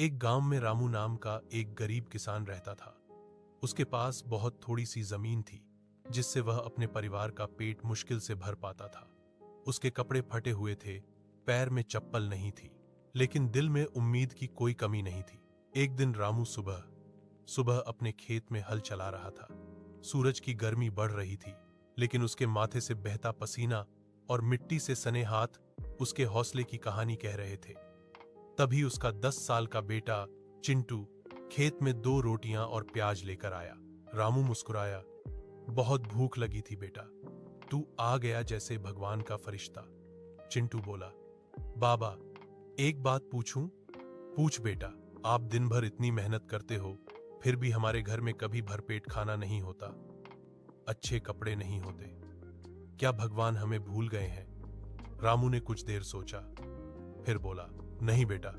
एक गांव में रामू नाम का एक गरीब किसान रहता था। उसके पास बहुत थोड़ी सी जमीन थी, जिससे वह अपने परिवार का पेट मुश्किल से भर पाता था। उसके कपड़े फटे हुए थे, पैर में चप्पल नहीं थी, लेकिन दिल में उम्मीद की कोई कमी नहीं थी। एक दिन रामू सुबह सुबह अपने खेत में हल चला रहा था। सूरज की गर्मी बढ़ रही थी, लेकिन उसके माथे से बहता पसीना और मिट्टी से सने हाथ उसके हौसले की कहानी कह रहे थे। तभी उसका 10 साल का बेटा चिंटू खेत में 2 रोटियां और प्याज लेकर आया। रामू मुस्कुराया। बहुत भूख लगी थी बेटा, तू आ गया जैसे भगवान का फरिश्ता। चिंटू बोला, बाबा एक बात पूछूं? पूछ बेटा। आप दिन भर इतनी मेहनत करते हो, फिर भी हमारे घर में कभी भरपेट खाना नहीं होता, अच्छे कपड़े नहीं होते। क्या भगवान हमें भूल गए हैं? रामू ने कुछ देर सोचा, फिर बोला, नहीं बेटा,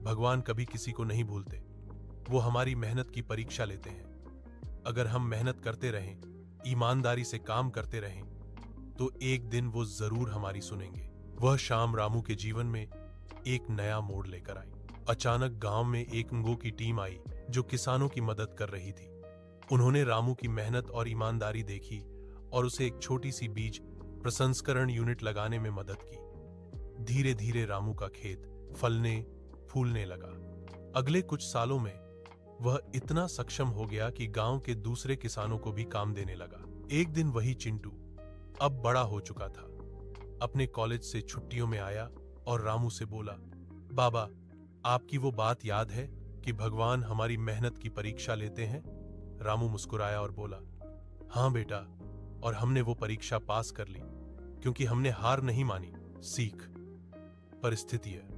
भगवान कभी किसी को नहीं भूलते। वो हमारी मेहनत की परीक्षा लेते हैं। अगर हम मेहनत करते रहें, ईमानदारी से काम करते रहें, तो एक दिन वो जरूर हमारी सुनेंगे। वह शाम रामू के जीवन में एक नया मोड़ लेकर आई। अचानक गांव में एक एनजीओ की टीम आई जो किसानों की मदद कर रही थी। उन्होंने रामू की मेहनत और ईमानदारी देखी और उसे एक छोटी सी बीज प्रसंस्करण यूनिट लगाने में मदद की। धीरे धीरे रामू का खेत फलने फूलने लगा। अगले कुछ सालों में वह इतना सक्षम हो गया कि गांव के दूसरे किसानों को भी काम देने लगा। एक दिन वही चिंटू, अब बड़ा हो चुका था, अपने कॉलेज से छुट्टियों में आया और रामू से बोला, बाबा आपकी वो बात याद है कि भगवान हमारी मेहनत की परीक्षा लेते हैं? रामू मुस्कुराया और बोला, हाँ बेटा, और हमने वो परीक्षा पास कर ली, क्योंकि हमने हार नहीं मानी। सीख परिस्थिति है।